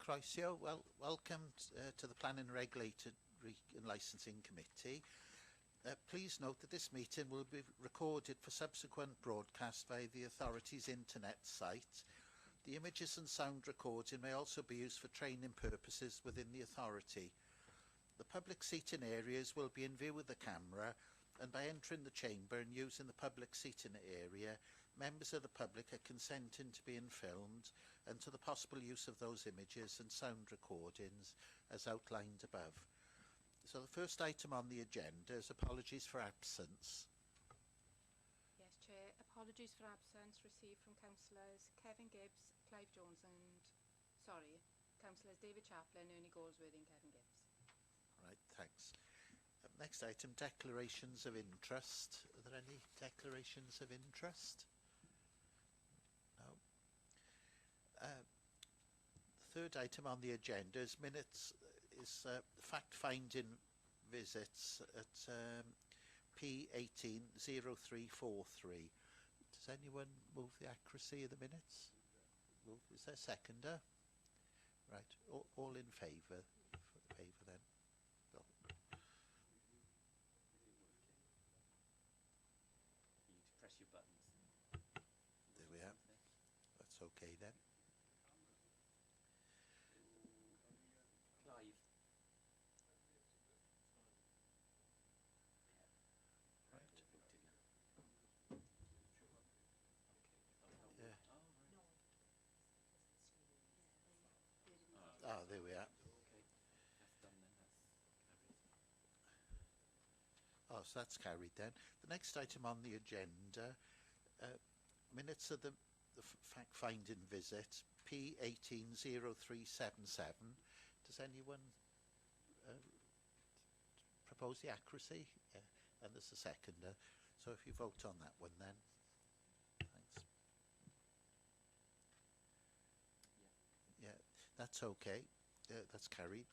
Croesio. Welcome to the Planning Regulatory and Licensing Committee. Please note that this meeting will be recorded for subsequent broadcast via the authority's internet site. The images and sound recording may also be used for training purposes within the authority. The public seating areas will be in view with the camera, and by entering the chamber and using the public seating area, members of the public are consenting to being filmed and to the possible use of those images and sound recordings as outlined above. So the first item on the agenda is apologies for absence. Yes, Chair. Apologies for absence received from Councillors Kevin Gibbs, Clive Jones Councillors David Chaplin, Ernie Goldsworthy and Kevin Gibbs. Right, thanks. Next item, declarations of interest. Are there any declarations of interest? No. The third item on the agenda is fact-finding visits at P180343. Does anyone move the accuracy of the minutes? Is there a seconder? Right, all in favour? Favour then. Bill. You need to press your buttons. There we are. That's okay then. Clive. Right. Yeah. Oh, there we are. Okay. That's done then. That's carried. Oh, so that's carried then. The next item on the agenda, minutes of the fact-finding visit, P180377. Does anyone propose the accuracy? Yeah, and there's a seconder. So if you vote on that one then. Thanks. Yeah, that's okay. That's carried.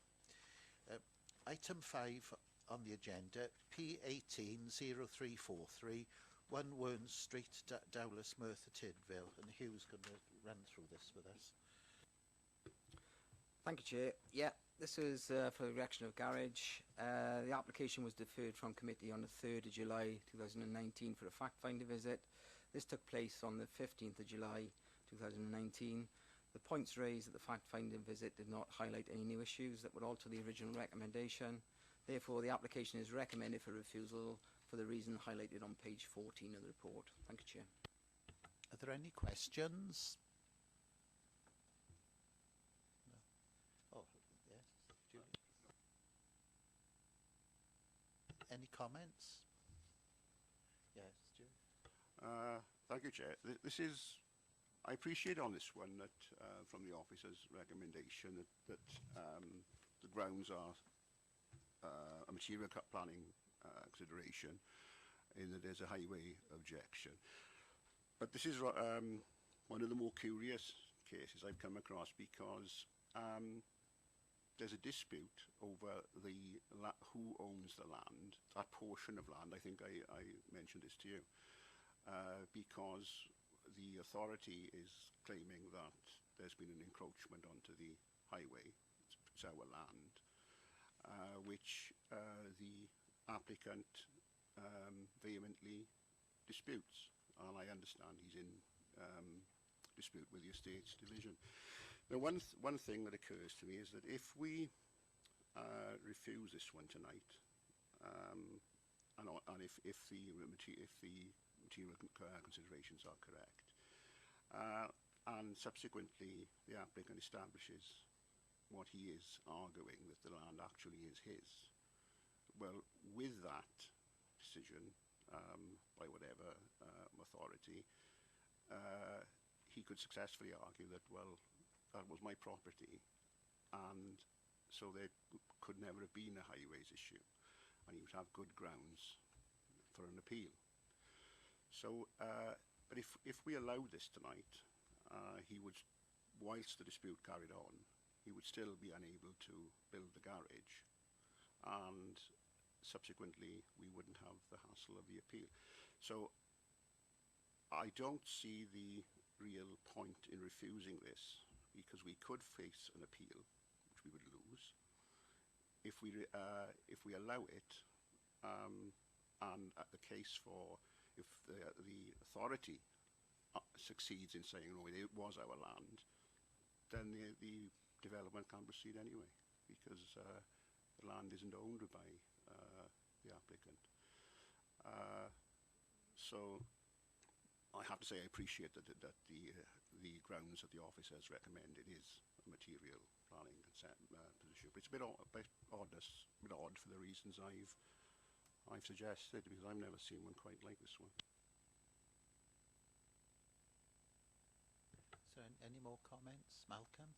Item 5 on the agenda, P180343, 1 Wern Street, Dowlas, Merthyr Tydfil, and Hugh's going to run through this with us. Thank you, Chair. Yeah, this is for the erection of garage. The application was deferred from committee on the 3rd of July 2019 for a fact-finding visit. This took place on the 15th of July 2019. The points raised at the fact-finding visit did not highlight any new issues that would alter the original recommendation. Therefore, the application is recommended for refusal for the reason highlighted on page 14 of the report. Thank you, Chair. Are there any questions? No. Oh, yes, Julie. Any comments? Yes, Julie. Thank you, Chair. This is, I appreciate on this one that from the officer's recommendation that the grounds are a material planning consideration in that there's a highway objection. But this is one of the more curious cases I've come across because there's a dispute over who owns the land, that portion of land. I think I mentioned this to you, because the authority is claiming that there's been an encroachment onto the highway. It's our land, which the applicant vehemently disputes, and I understand he's in dispute with the Estates Division. Now, one thing that occurs to me is that if we refuse this one tonight, and if the material considerations are correct, and subsequently the applicant establishes what he is arguing, that the land actually is his, well, with that decision by whatever authority, he could successfully argue that, well, that was my property, and so there could never have been a highways issue, and he would have good grounds for an appeal. So, but if we allowed this tonight, he would, whilst the dispute carried on, he would still be unable to build the garage, and subsequently we wouldn't have the hassle of the appeal. So I don't see the real point in refusing this, because we could face an appeal, which we would lose. If we allow it, and the case for if the authority succeeds in saying, no, it was our land, then the development can't proceed anyway, because the land isn't owned by the applicant. So I have to say I appreciate that the grounds that the office has recommended is a material planning consent position. But it's a bit odd for the reasons I've suggested, because I've never seen one quite like this one. So any more comments? Malcolm?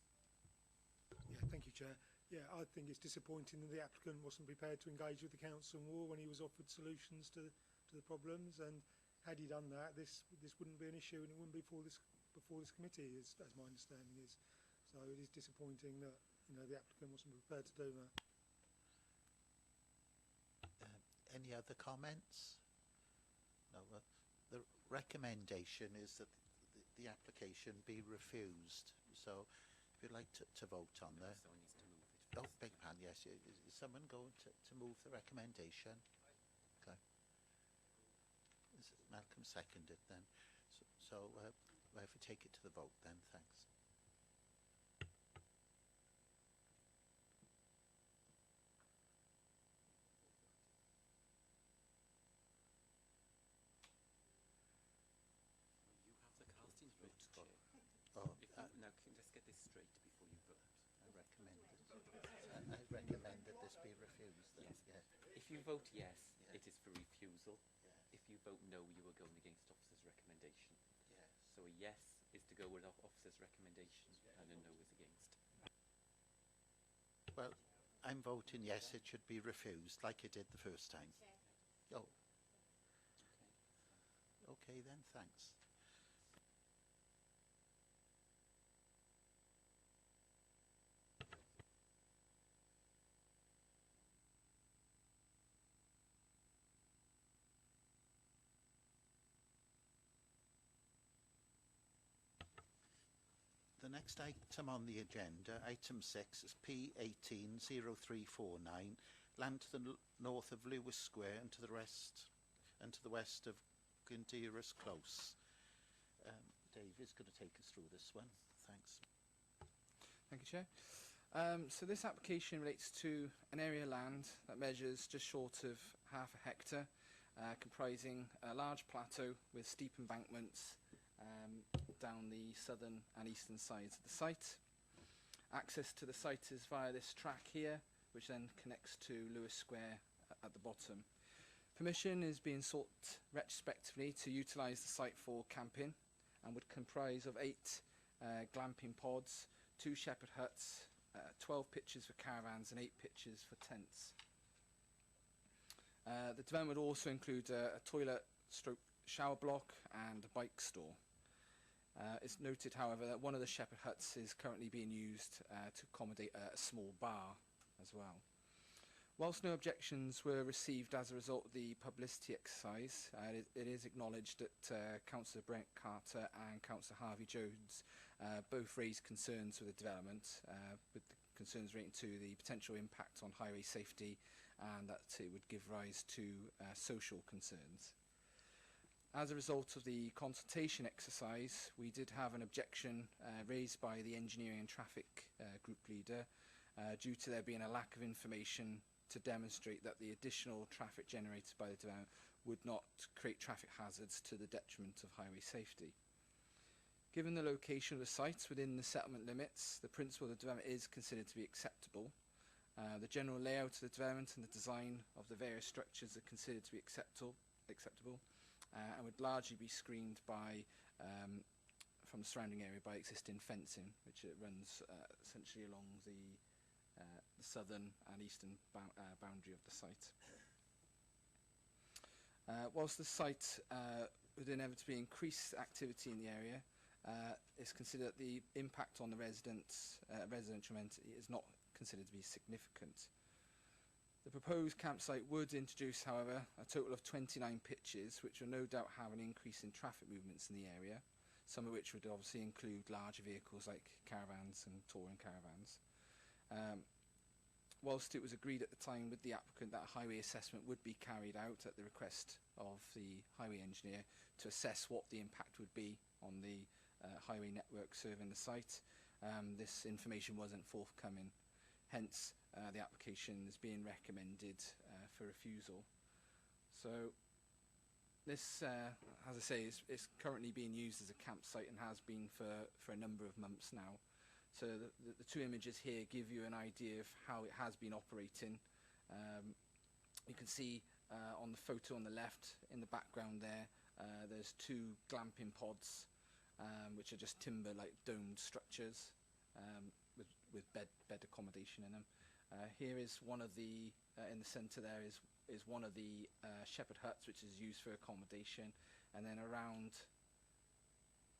Yeah, thank you, Chair. Yeah, I think it's disappointing that the applicant wasn't prepared to engage with the council more when he was offered solutions to the problems. And had he done that, this wouldn't be an issue, and it wouldn't be before this committee, as my understanding is. So it is disappointing that the applicant wasn't prepared to do that. Any other comments? No. The recommendation is that the application be refused. So if you'd like to vote on that. Someone needs to move it. Oh, beg your pardon, yes. Is someone going to move the recommendation? Okay. Is Malcolm seconded then? So if we take it to the vote then, thanks. You have the casting vote, Chair. Oh, Now, let's get this straight before you vote. I recommend that this be refused then. Yes. Yeah. If you vote yes, Yeah. it is for refusal. Yeah. If you vote no, you are going against officer's recommendation. Yes. So a yes is to go with officer's recommendation, and a no is against. Well, I'm voting yes, it should be refused, like it did the first time. Oh, okay then, thanks. The next item on the agenda, item 6, is P180349, land to the north of Lewis Square and to the west of Gunderas Close. Dave is going to take us through this one. Thanks. Thank you, Chair. So this application relates to an area of land that measures just short of half a hectare, comprising a large plateau with steep embankments down the southern and eastern sides of the site. Access to the site is via this track here, which then connects to Lewis Square at the bottom. Permission is being sought retrospectively to utilise the site for camping, and would comprise of 8 glamping pods, 2 shepherd huts, 12 pitches for caravans and 8 pitches for tents. The development would also include a toilet stroke shower block and a bike store. It's noted, however, that one of the shepherd huts is currently being used to accommodate a small bar as well. Whilst no objections were received as a result of the publicity exercise, it is acknowledged that Councillor Brent Carter and Councillor Harvey Jones both raised concerns with the development, with the concerns relating to the potential impact on highway safety, and that it would give rise to social concerns. As a result of the consultation exercise, we did have an objection raised by the engineering and traffic group leader due to there being a lack of information to demonstrate that the additional traffic generated by the development would not create traffic hazards to the detriment of highway safety. Given the location of the sites within the settlement limits, the principle of the development is considered to be acceptable. The general layout of the development and the design of the various structures are considered to be acceptable and would largely be screened by from the surrounding area by existing fencing, which runs essentially along the southern and eastern boundary of the site. Whilst the site would inevitably increase activity in the area, it's considered that the impact on the residential amenity is not considered to be significant. The proposed campsite would introduce, however, a total of 29 pitches, which will no doubt have an increase in traffic movements in the area. some of which would obviously include larger vehicles like caravans and touring caravans. Whilst it was agreed at the time with the applicant that a highway assessment would be carried out at the request of the highway engineer to assess what the impact would be on the highway network serving the site, this information wasn't forthcoming. Hence, the application is being recommended for refusal. So this, as I say, is currently being used as a campsite and has been for a number of months now. So the two images here give you an idea of how it has been operating. You can see on the photo on the left, in the background there, there's two glamping pods, which are just timber, like domed structures with bed accommodation in them. Here is one of the, in the centre there is one of the shepherd huts, which is used for accommodation, and then around,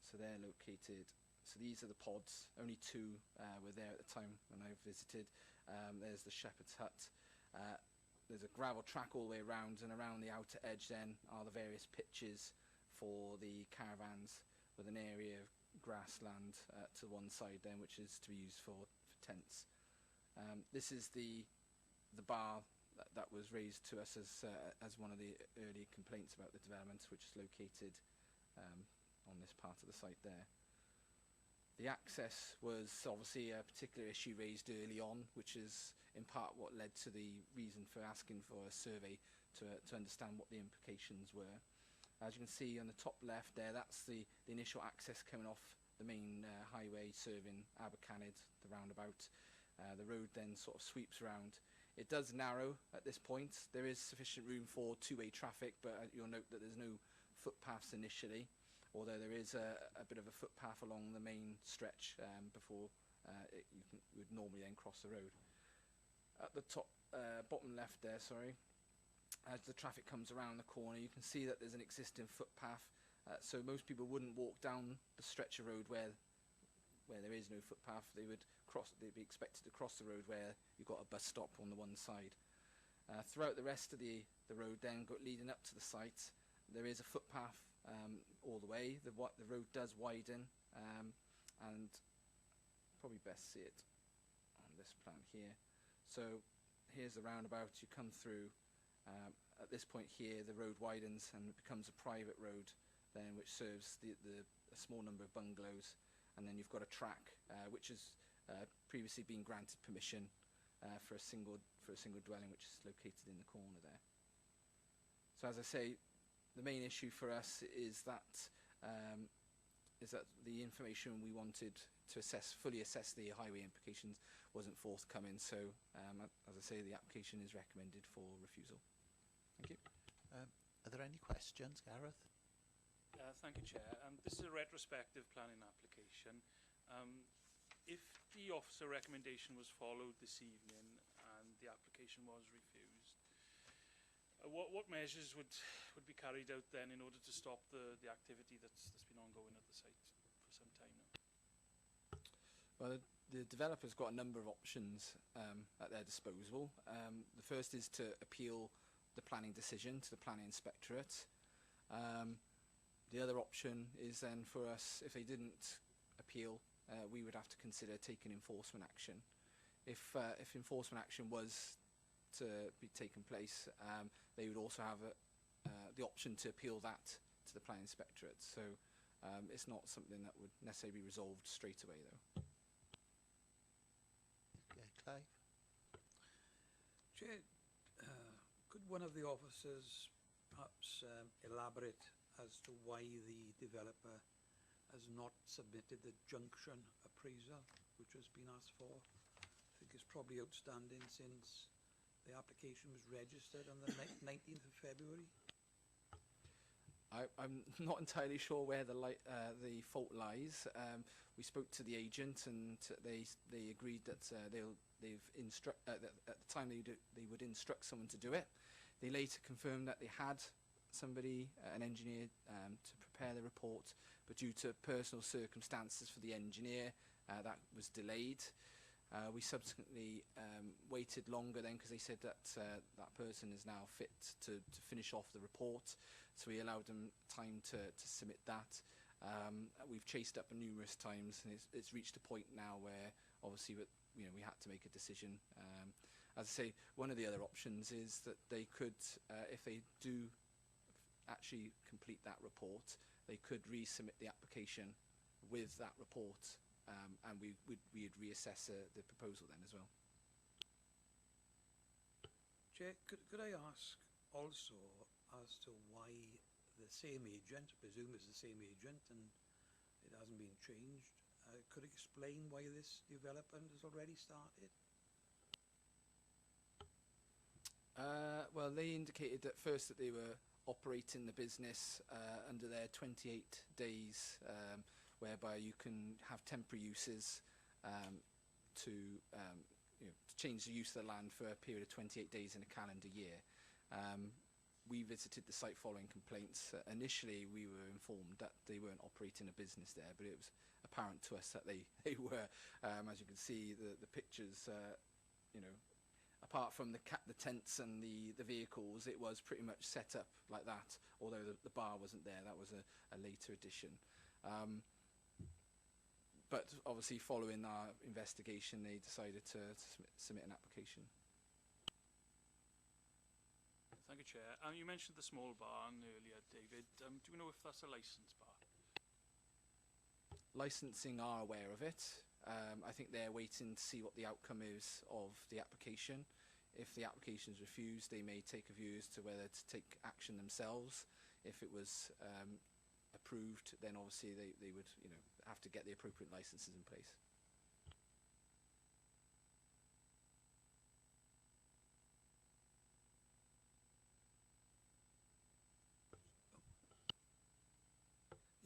so they're located. So these are the pods. Only two were there at the time when I visited. There's the shepherd's hut. There's a gravel track all the way around, and around the outer edge then are the various pitches for the caravans, with an area of grassland to one side then, which is to be used for tents. This is the bar that was raised to us as one of the early complaints about the development, which is located on this part of the site there. The access was obviously a particular issue raised early on, which is in part what led to the reason for asking for a survey to understand what the implications were. As you can see on the top left there, that's the initial access coming off the main highway serving Abercanid, the roundabout. The road then sort of sweeps around. It does narrow at this point. There is sufficient room for two-way traffic, but you'll note that there's no footpaths initially, although there is a bit of a footpath along the main stretch before you would normally then cross the road. At the top, bottom left there, sorry, as the traffic comes around the corner, you can see that there's an existing footpath. So most people wouldn't walk down the stretch of road where there is no footpath. They'd be expected to cross the road where you've got a bus stop on the one side. Throughout the rest of the road then, leading up to the site, there is a footpath all the way. The road does widen, and probably best see it on this plan here. So here's the roundabout. You come through. At this point here, the road widens and it becomes a private road then, which serves a small number of bungalows. And then you've got a track which has previously been granted permission for a single dwelling, which is located in the corner there. So as I say, the main issue for us is that the information we wanted to fully assess the highway implications wasn't forthcoming. So as I say, the application is recommended for refusal. Thank you. Are there any questions, Gareth? Thank you, Chair. This is a retrospective planning application. If the officer recommendation was followed this evening and the application was refused, what measures would be carried out then in order to stop the activity that's been ongoing at the site for some time now? Well, the developer's got a number of options at their disposal. The first is to appeal the planning decision to the planning inspectorate. The other option is then for us, if they didn't appeal, we would have to consider taking enforcement action. If enforcement action was to be taken place, they would also have the option to appeal that to the planning inspectorate. So it's not something that would necessarily be resolved straight away, though. Yeah, Clive? Chair, could one of the officers perhaps elaborate as to why the developer has not submitted the junction appraisal which has been asked for? I think it's probably outstanding since the application was registered on the 19th of February. I'm not entirely sure where the fault lies. We spoke to the agent, and they agreed that at the time they would instruct someone to do it. They later confirmed that they had somebody, an engineer, to prepare the report, but due to personal circumstances for the engineer, that was delayed. We subsequently waited longer then because they said that that person is now fit to finish off the report, so we allowed them time to submit that. We've chased up numerous times, and it's reached a point now where obviously we had to make a decision. As I say, one of the other options is that they could, if they do actually complete that report, they could resubmit the application with that report, and we'd reassess the proposal then as well. Chair, could I ask also as to why the same agent, I presume it's the same agent and it hasn't been changed, could explain why this development has already started? Well, they indicated at first that they were operating the business under their 28 days, whereby you can have temporary uses to change the use of the land for a period of 28 days in a calendar year. We visited the site following complaints. Initially, we were informed that they weren't operating a business there, but it was apparent to us that they were. As you can see, the pictures, apart from the tents and the vehicles, it was pretty much set up like that, although the bar wasn't there. That was a later addition. But obviously, following our investigation, they decided to submit an application. Thank you, Chair. You mentioned the small barn earlier, David. Do we know if that's a licensed bar? Licensing are aware of it. I think they're waiting to see what the outcome is of the application. If the application is refused, they may take a view as to whether to take action themselves. If it was approved, then obviously they would have to get the appropriate licenses in place.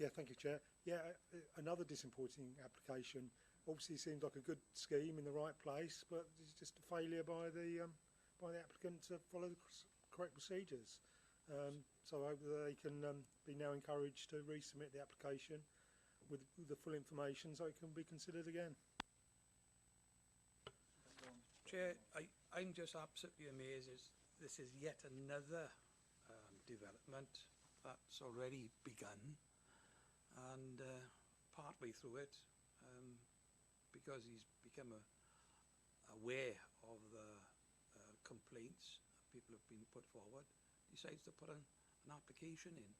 Yeah, thank you, Chair. Yeah, another disappointing application. Obviously, seems like a good scheme in the right place, but it's just a failure by the applicant to follow the correct procedures. So I hope that they can be now encouraged to resubmit the application with the full information, so it can be considered again. Chair, I'm just absolutely amazed. This is yet another development that's already begun, and partway through it, because he's become aware of the complaints people have been put forward, decides to put an application in.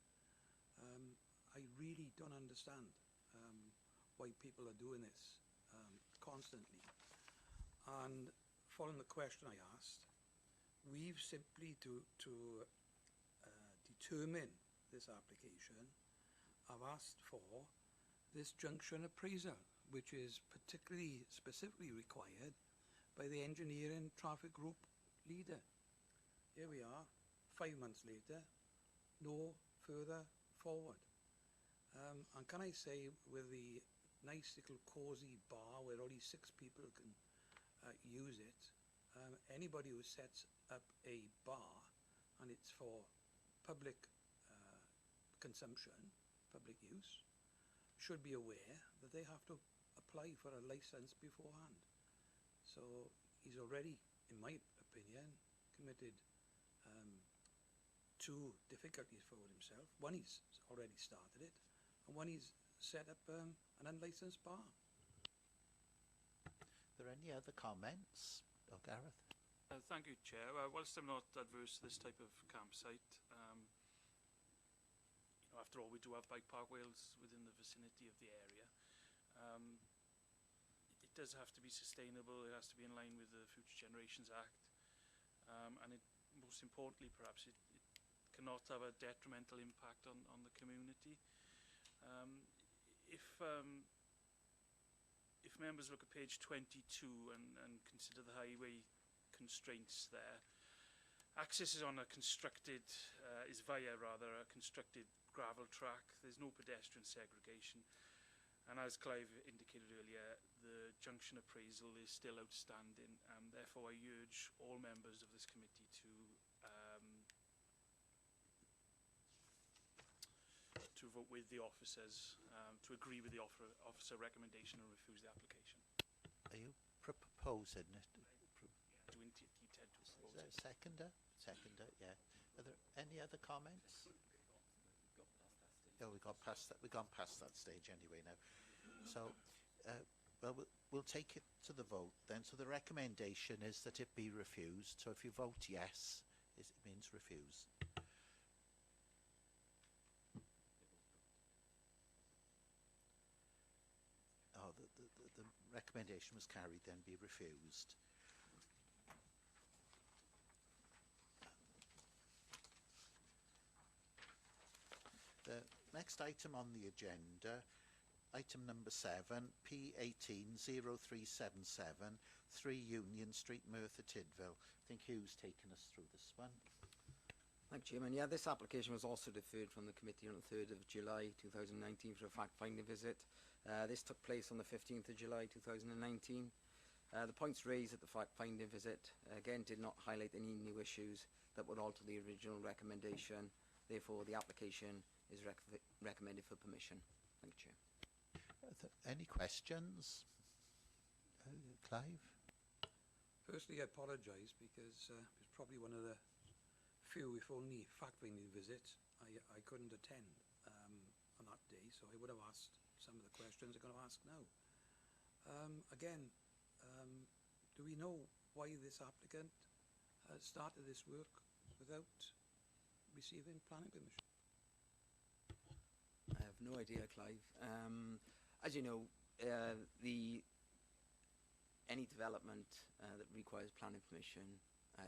I really don't understand why people are doing this constantly. And following the question I asked, we've simply to determine this application, I've asked for this junction appraisal, which is specifically required by the engineering traffic group leader. Here we are, 5 months later, no further forward. And can I say, with the nice little cosy bar where only 6 people can use it, anybody who sets up a bar and it's for public consumption, public use, should be aware that they have to apply for a license beforehand. So he's already, in my opinion, committed 2 difficulties for himself. One, he's already started it, and one, he's set up an unlicensed bar. Are there any other comments? Oh, Gareth? Thank you, Chair. Whilst I'm not adverse to this type of campsite, after all, we do have bike park wheels within the vicinity of the area. It does have to be sustainable. It has to be in line with the Future Generations Act, and most importantly, perhaps, it cannot have a detrimental impact on the community. If members look at page 22 and consider the highway constraints there, access is on a constructed, is via rather a constructed gravel track. There's no pedestrian segregation, and as Clive indicated earlier, the junction appraisal is still outstanding, and therefore I urge all members of this committee to vote with the officers, to agree with the officer recommendation and refuse the application. Are you proposing it? Do we intend to propose Is there a seconder? Seconder, yeah. Are there any other comments? Yeah, we've gone past that. We've gone past that stage anyway now. So, well, we'll take it to the vote then. So the recommendation is that it be refused. So if you vote yes, it means refuse. Oh, the recommendation was carried, then be refused. The next item on the agenda, item number 7, P180377, 3 Union Street, Merthyr Tydfil. I think Hugh's taken us through this one. Thank you, Chairman. Yeah, this application was also deferred from the committee on the 3rd of July 2019 for a fact-finding visit. This took place on the 15th of July 2019. The points raised at the fact-finding visit, again, did not highlight any new issues that would alter the original recommendation. Therefore, the application is recommended for permission. Thank you, Chair. Any questions? Clive? Firstly, I apologise because it's probably one of the few, if only, fact-finding visits I couldn't attend on that day, so I would have asked some of the questions I'm going to ask now. Again, do we know why this applicant started this work without receiving planning permission? I have no idea, Clive. As you know, any development that requires planning permission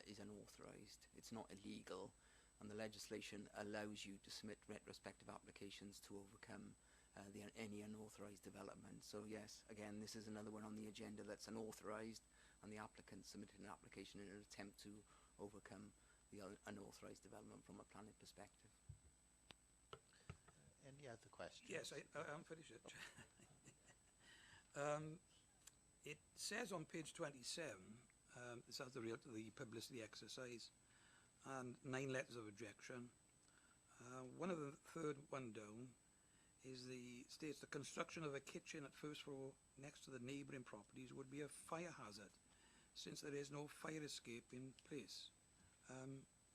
is unauthorised. It's not illegal, and the legislation allows you to submit retrospective applications to overcome any unauthorised development. So yes, again, this is another one on the agenda that's unauthorised, and the applicant submitted an application in an attempt to overcome the unauthorised development from a planning perspective. Any other questions? Yes, I'm finished. It says on page 27, this has the publicity exercise, and 9 letters of objection. One of the third one down states the construction of a kitchen at first floor next to the neighbouring properties would be a fire hazard, since there is no fire escape in place.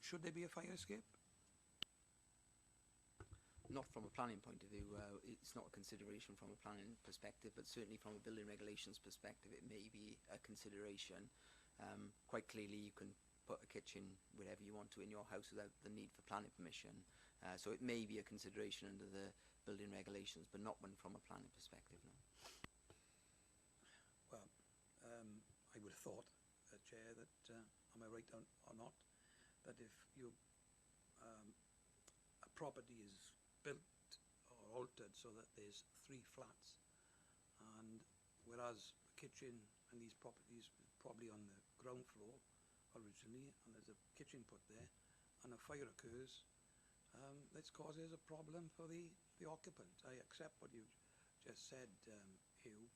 Should there be a fire escape? Not from a planning point of view. It's not a consideration from a planning perspective, but certainly from a building regulations perspective, it may be a consideration. Quite clearly, you can put a kitchen wherever you want to in your house without the need for planning permission. So it may be a consideration under the building regulations, but not one from a planning perspective, no. Well, I would have thought, Chair, that, am I right or not, that if a property is built or altered so that there's 3 flats, and whereas the kitchen and these properties were probably on the ground floor originally, and there's a kitchen put there, and a fire occurs, this causes a problem for the occupant. I accept what you've just said, Hugh,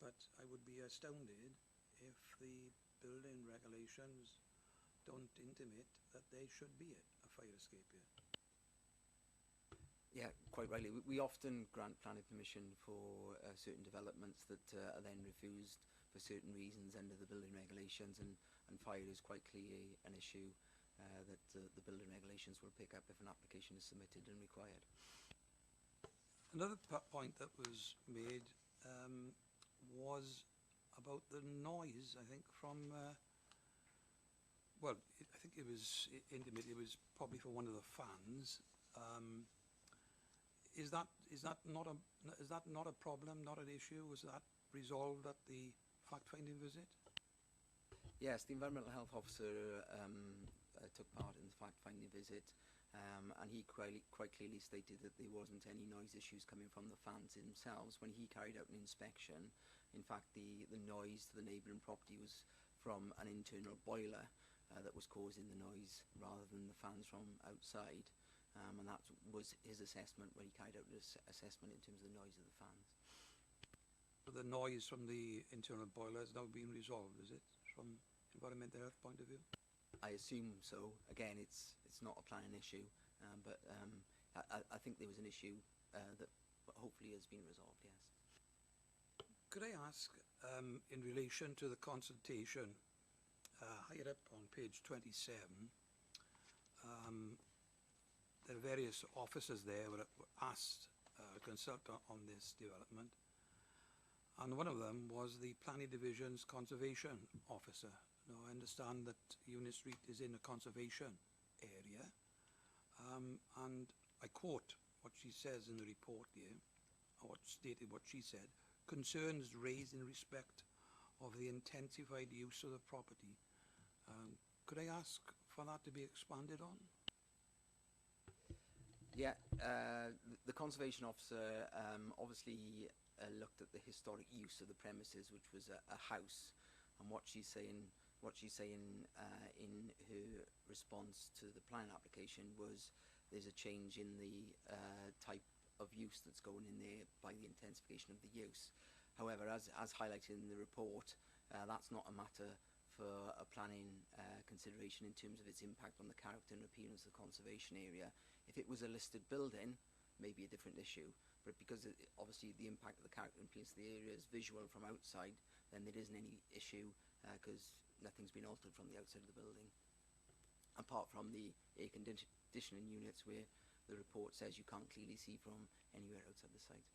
but I would be astounded if the building regulations don't intimate that there should be a fire escape here. Yeah, quite rightly. We often grant planning permission for certain developments that are then refused for certain reasons under the building regulations, and fire is quite clearly an issue that the building regulations will pick up if an application is submitted and required. Another point that was made was about the noise, I think, from, well, I think it was intimated it was probably for one of the fans. Is that not a problem, not an issue? Was that resolved at the fact-finding visit? Yes, the environmental health officer took part in the fact-finding visit, and he quite clearly stated that there wasn't any noise issues coming from the fans themselves. When he carried out an inspection, in fact, the noise to the neighbouring property was from an internal boiler that was causing the noise rather than the fans from outside. And that was his assessment when he carried out his assessment in terms of the noise of the fans. So the noise from the internal boiler has now been resolved, is it, from environmental health point of view? I assume so. Again, it's not a planning issue, but I think there was an issue that hopefully has been resolved, yes. Could I ask, in relation to the consultation, higher up on page 27, there are various officers there were asked to consult on this development, and one of them was the Planning Division's conservation officer. Now, I understand that Union Street is in a conservation area, and I quote what she says in the report here, or stated what she said: concerns raised in respect of the intensified use of the property. Could I ask for that to be expanded on? Yeah, the conservation officer obviously looked at the historic use of the premises, which was a house, and what she's saying in her response to the plan application was there's a change in the type of use that's going in there by the intensification of the use. However, as highlighted in the report, that's not a matter for a planning consideration in terms of its impact on the character and appearance of the conservation area. If it was a listed building, maybe a different issue, but because obviously the impact of the character and appearance of the area is visual from outside, then there isn't any issue because nothing's been altered from the outside of the building, apart from the air conditioning units where the report says you can't clearly see from anywhere outside the site.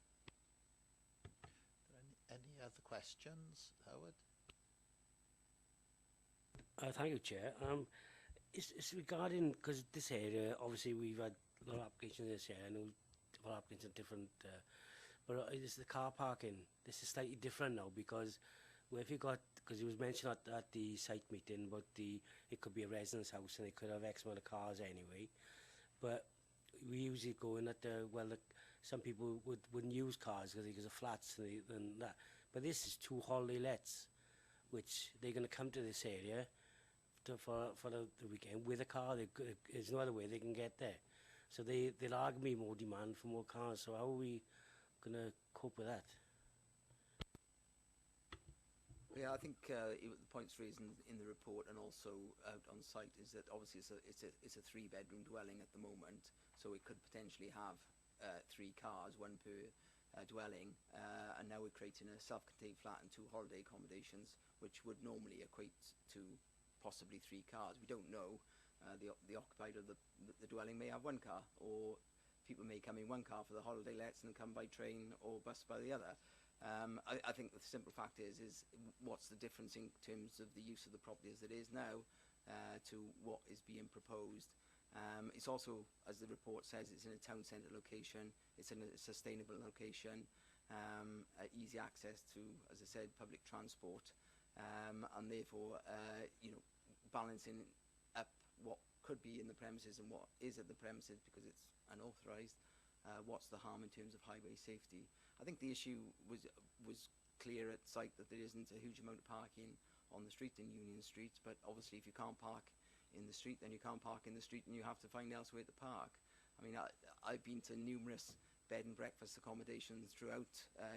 Any other questions, Howard? Thank you, Chair. It's regarding, because this area, obviously we've had a lot of applications in this area. I know a lot of applicants are different, but it's the car parking. This is slightly different now because where if you got, because it was mentioned at the site meeting, but it could be a residence house and it could have X amount of cars anyway. But we usually go in at some people wouldn't use cars because of flats and that. But this is 2 holiday lets, which they're going to come to this area for the weekend with a car. There's no other way they can get there. So there'll argue be more demand for more cars. So how are we going to cope with that? Yeah, I think the points raised in the report and also out on site is that obviously it's a 3-bedroom dwelling at the moment, so it could potentially have 3 cars, 1 per dwelling, and now we're creating a self-contained flat and 2 holiday accommodations, which would normally equate to possibly 3 cars. We don't know. The occupier of the dwelling may have 1 car, or people may come in 1 car for the holiday lets and come by train or bus by the other. I think the simple fact is what's the difference in terms of the use of the property as it is now to what is being proposed. It's also, as the report says, it's in a town centre location, it's in a sustainable location, easy access to, as I said, public transport, and therefore, balancing up what could be in the premises and what is at the premises because it's unauthorised. What's the harm in terms of highway safety? I think the issue was clear at site that there isn't a huge amount of parking on the street in Union Street, but obviously if you can't park in the street, then you can't park in the street and you have to find elsewhere to park. I mean, I've been to numerous bed and breakfast accommodations throughout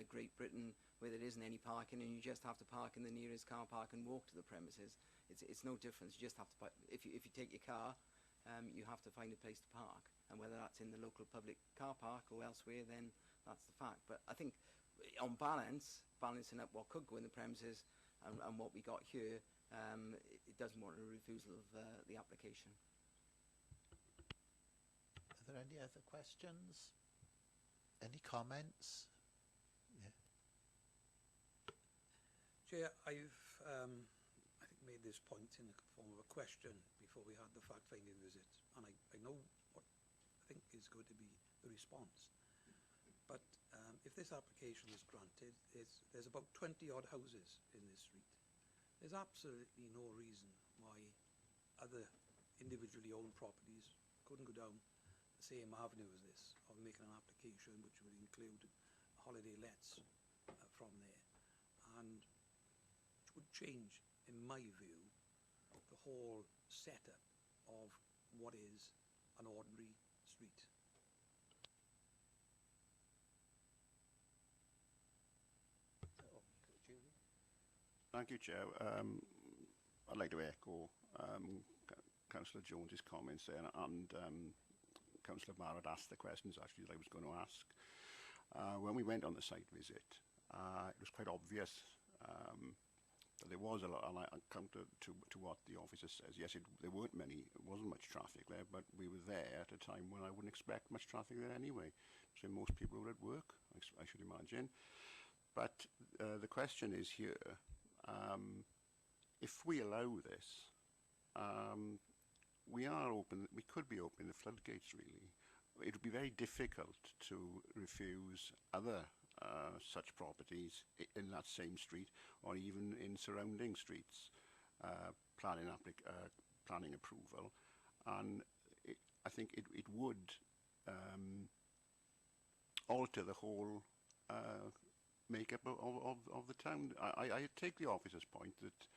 Great Britain where there isn't any parking and you just have to park in the nearest car park and walk to the premises. It's no difference. You just have to, if you take your car, you have to find a place to park, and whether that's in the local public car park or elsewhere, then that's the fact. But I think on balance, balancing up what could go in the premises and what we got here, it doesn't warrant a refusal of the application. Are there any other questions? Any comments? Yeah. Chair, I've I think made this point in the form of a question before we had the fact-finding visit, and I know what I think is going to be the response. But if this application is granted, there's about 20-odd houses in this street. There's absolutely no reason why other individually owned properties couldn't go down the same avenue as this of making an application which would include holiday lets from there, and which would change, in my view, the whole setup of what is an ordinary street. Thank you, Chair. I'd like to echo Councillor Jones's comments there, and Councillor Barrett asked the questions actually that I was going to ask. When we went on the site visit, it was quite obvious But there was a lot, and I counter to what the officer says. Yes, there weren't many, it wasn't much traffic there, but we were there at a time when I wouldn't expect much traffic there anyway. So most people were at work, I should imagine. But the question is here, if we allow this, we could be opening the floodgates, really. It would be very difficult to refuse other such properties in that same street or even in surrounding streets planning approval, and I think it would alter the whole makeup of the town. I take the officer's point that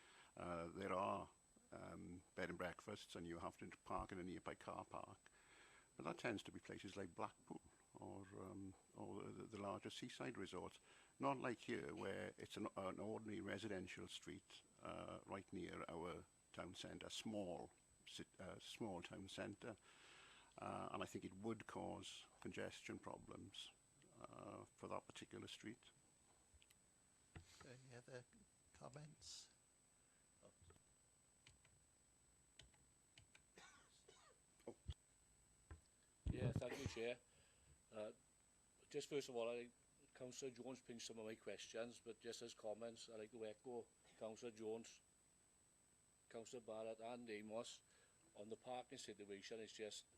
there are bed and breakfasts and you have to park in a nearby car park, but that tends to be places like Blackpool or the larger seaside resorts. Not like here, where it's an ordinary residential street right near our town centre, small town centre, and I think it would cause congestion problems for that particular street. Any other comments? Yeah, thank you, Chair. Just first of all, Councillor Jones pinned some of my questions, but just as comments, I'd like to echo Councillor Jones, Councillor Barrett and Amos on the parking situation. It's just,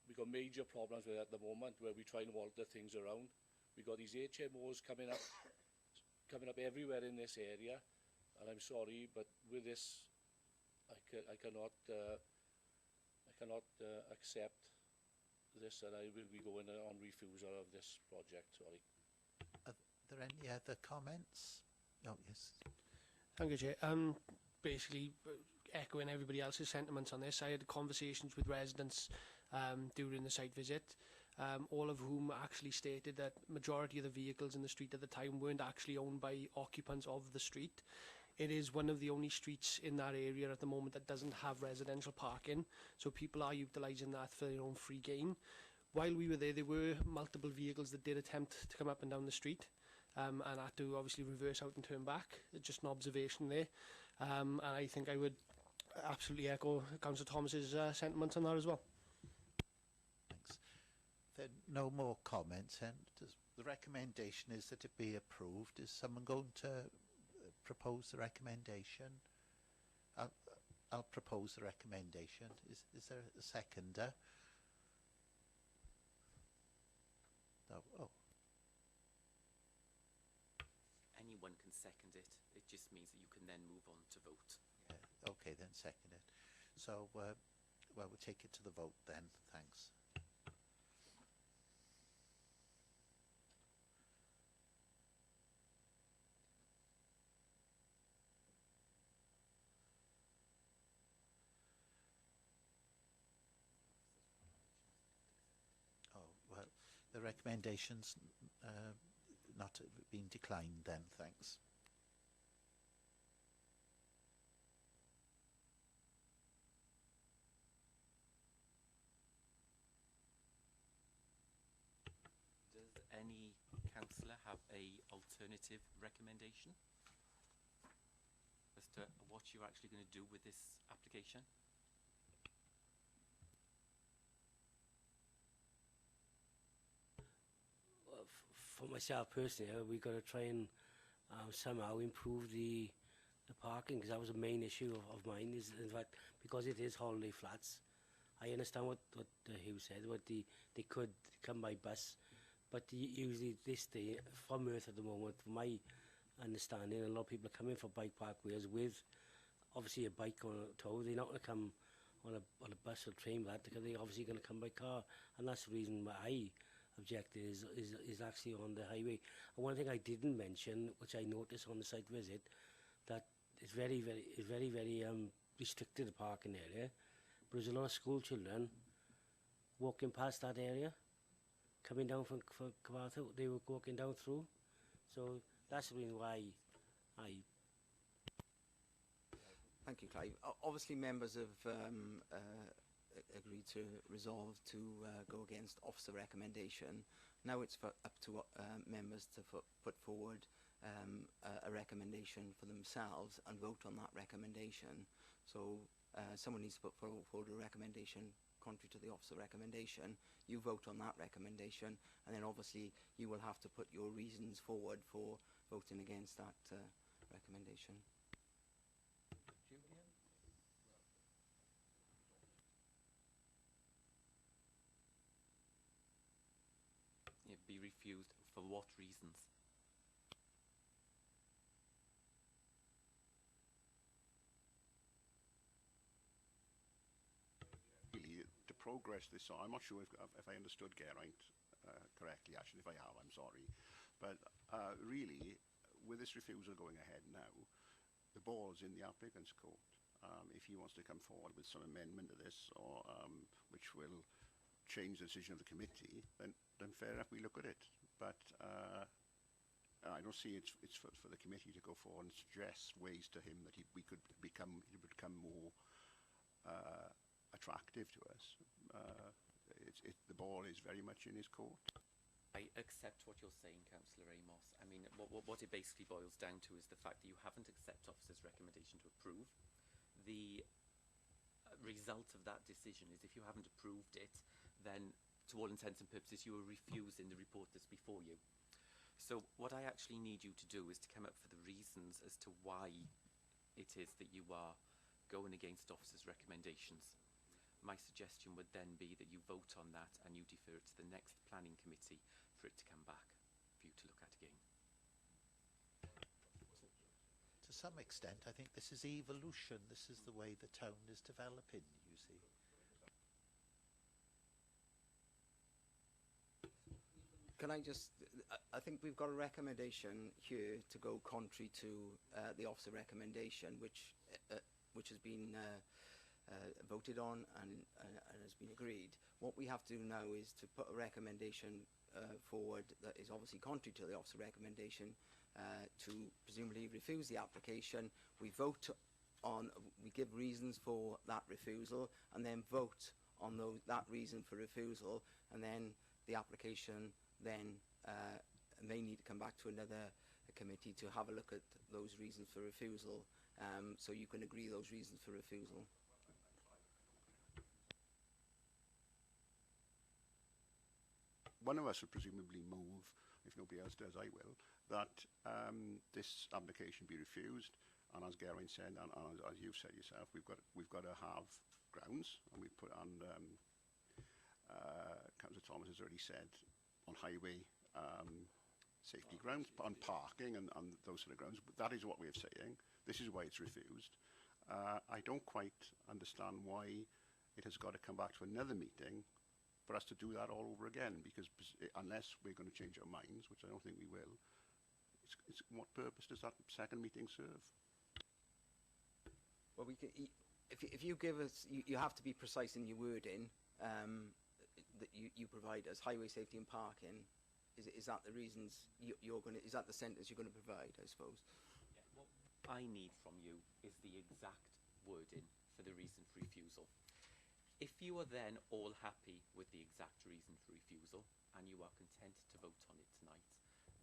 we've got major problems with it at the moment where we try and alter things around. We've got these HMOs coming up everywhere in this area, and I'm sorry, but with this, I cannot accept this, and I will be going on refusal of this project. Sorry. Are there any other comments? Oh, yes. Thank you, Chair. Basically, echoing everybody else's sentiments on this, I had conversations with residents during the site visit, all of whom actually stated that majority of the vehicles in the street at the time weren't actually owned by occupants of the street. It is one of the only streets in that area at the moment that doesn't have residential parking, so people are utilising that for their own free gain. While we were there were multiple vehicles that did attempt to come up and down the street, and had to obviously reverse out and turn back. Just an observation there. And I think I would absolutely echo Councillor Thomas's sentiments on that as well. Thanks. Then no more comments, and the recommendation is that it be approved. Is someone going to propose the recommendation? I'll propose the recommendation. Is there a seconder? No. Oh. Anyone can second it. It just means that you can then move on to vote. Yeah. Okay, then second it. So, well, we'll take it to the vote then. Thanks. The recommendation's not been declined then, thanks. Does any councillor have a alternative recommendation as to what you're actually going to do with this application? For myself personally, we've got to try and somehow improve the parking, because that was a main issue of mine. Is in fact, because it is holiday flats, I understand what Hugh said. They could come by bus, but usually this day from Earth at the moment, from my understanding, a lot of people are coming for bike parkways with obviously a bike on a tow. They're not going to come on a bus or train, but they're obviously going to come by car, and that's the reason why I objected is actually on the highway. And one thing I didn't mention, which I noticed on the site visit, that it's very restricted, the parking area, but there's a lot of school children walking past that area, coming down from Cabartha. They were walking down through, so that's the reason why I. Thank you, Clive. Obviously, members have agreed to resolve to go against officer recommendation. Now it's up to members to put forward a recommendation for themselves and vote on that recommendation. So someone needs to put forward a recommendation contrary to the officer recommendation. You vote on that recommendation, and then obviously you will have to put your reasons forward for voting against that recommendation. Julian? It'd be refused for what reasons? Really, to progress this, I'm not sure if I understood Geraint correctly. Actually, if I have, I'm sorry. But really, with this refusal going ahead now, the ball's in the applicant's court. If he wants to come forward with some amendment to this, or which will change the decision of the committee, then fair enough, we look at it. But I don't see it's for the committee to go forward and suggest ways to him that he would become more attractive to us. The ball is very much in his court. I accept what you're saying, Councillor Amos. I mean, what it basically boils down to is the fact that you haven't accepted officer's recommendation to approve. The result of that decision is if you haven't approved it, then to all intents and purposes you are refusing the report that's before you. So what I actually need you to do is to come up with the reasons as to why it is that you are going against officer's recommendations. My suggestion would then be that you vote on that and you defer it to the next planning committee for it to come back for you to look at again. To some extent, I think this is evolution. This is the way the town is developing, you see. Can I just, I think we've got a recommendation here to go contrary to the officer recommendation, which has been voted on and has been agreed. What we have to do now is to put a recommendation forward that is obviously contrary to the officer recommendation, to presumably refuse the application. We vote on, we give reasons for that refusal, and then vote on that reason for refusal, and then the application then may need to come back to another committee to have a look at those reasons for refusal, so you can agree those reasons for refusal. One of us would presumably move, if nobody else does, I will, that this application be refused. And as Geraint said, and as you've said yourself, we've got to have grounds, and we put on. Councillor Thomas has already said on highway safety grounds, on parking and those sort of grounds. But that is what we're saying. This is why it's refused. I don't quite understand why it has got to come back to another meeting for us to do that all over again, because unless we're going to change our minds, which I don't think we will, what purpose does that second meeting serve? Well, we can, if you give us, you have to be precise in your wording that you provide us. Highway safety and parking, is that the reasons you're going to, is that the sentence you're going to provide, I suppose? Yeah, what I need from you is the exact wording for the reason for refusal. If you are then all happy with the exact reason for refusal and you are content to vote on it tonight,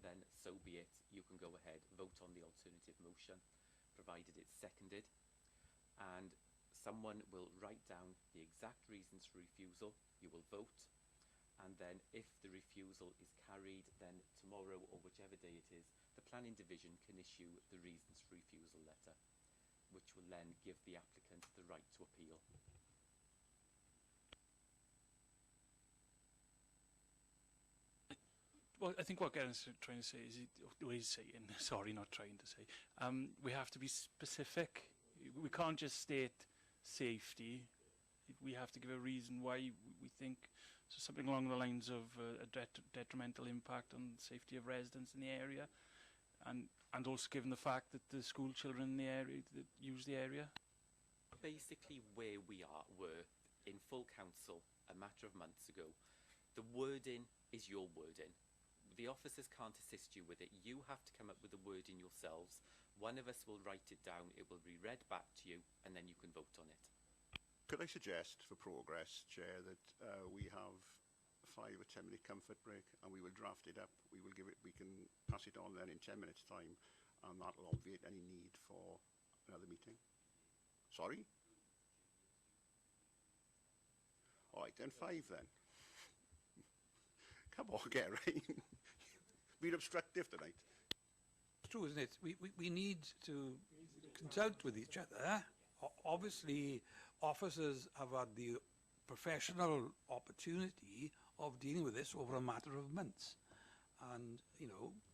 then so be it. You can go ahead, vote on the alternative motion, provided it's seconded, and someone will write down the exact reasons for refusal. You will vote, and then if the refusal is carried, then tomorrow or whichever day it is, the planning division can issue the reasons for refusal letter, which will then give the applicant the right to appeal. Well, I think what Garen's trying to say is, he's saying, sorry, not trying to say, we have to be specific. We can't just state safety. We have to give a reason why we think, so something along the lines of a detrimental impact on the safety of residents in the area, and also given the fact that the school children in the area that use the area. Basically, where we were in full council a matter of months ago, the wording is your wording. The officers can't assist you with it. You have to come up with the wording yourselves. One of us will write it down, it will be read back to you, and then you can vote on it. Could I suggest, for progress, Chair, that we have 5 or 10-minute comfort break, and we will draft it up. We can pass it on then in 10 minutes' time, and that will obviate any need for another meeting. Sorry? All right, then 5 then. Come on, Gary. Been obstructive tonight. It's true, isn't it? We need to consult with each other. Obviously, officers have had the professional opportunity of dealing with this over a matter of months. And,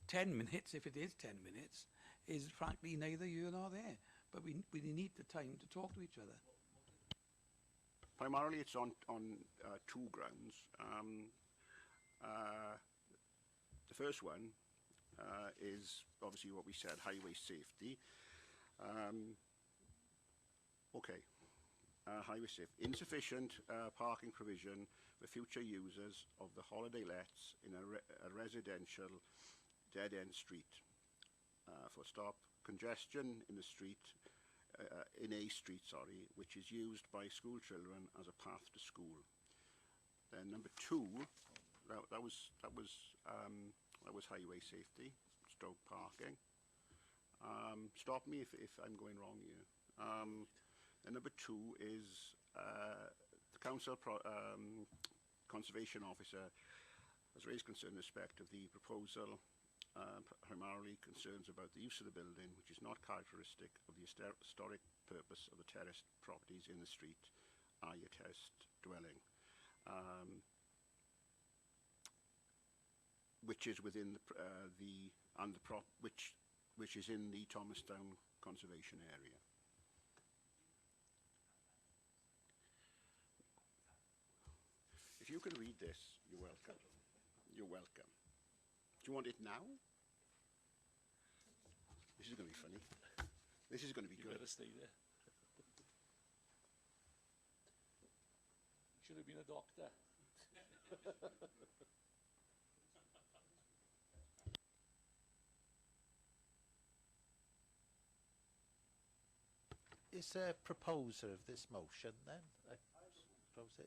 10 minutes, if it is 10 minutes, is frankly neither here nor there. But we need the time to talk to each other. Primarily, it's on two grounds. The first one is obviously what we said, highway safety. Highway safety. Insufficient parking provision for future users of the holiday lets in a residential dead-end street. Full stop. Congestion in the street, which is used by school children as a path to school. Then number 2, that was highway safety, stroke parking. Stop me if I'm going wrong here. And number 2 is the council conservation officer has raised concern in respect of the proposal, primarily concerns about the use of the building, which is not characteristic of the historic purpose of the terraced properties in the street, i.e. a terraced dwelling, which is within which is in the Thomastown conservation area. If you can read this, you're welcome. You're welcome. Do you want it now? This is going to be funny. This is going to be You good. better stay there. Should have been a doctor. Is there a proposer of this motion then?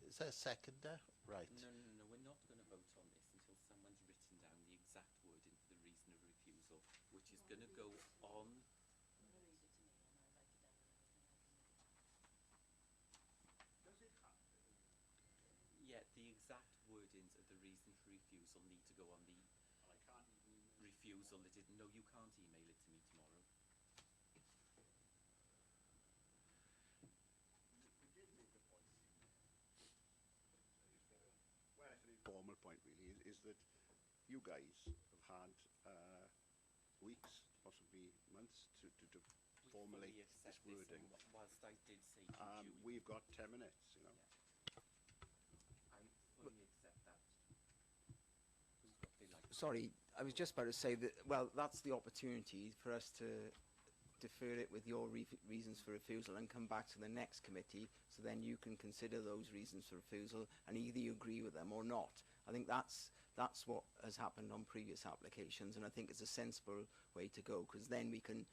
Is there a seconder? Right. No, we're not going to vote on this until someone's written down the exact wording for the reason of refusal, which is going to go on. Yeah, the exact wordings of the reason for refusal need to go on the refusal. No, you can't email it to me tomorrow. Formal point really is that you guys have had weeks, possibly months, to formulate this wording. Whilst I did say to you, we've got 10 minutes, Yeah. I fully accept that. Who's got the like? Sorry, I was just about to say that, well, that's the opportunity for us to defer it with your reasons for refusal and come back to the next committee, so then you can consider those reasons for refusal and either you agree with them or not. I think that's what has happened on previous applications, and I think it's a sensible way to go, because then we can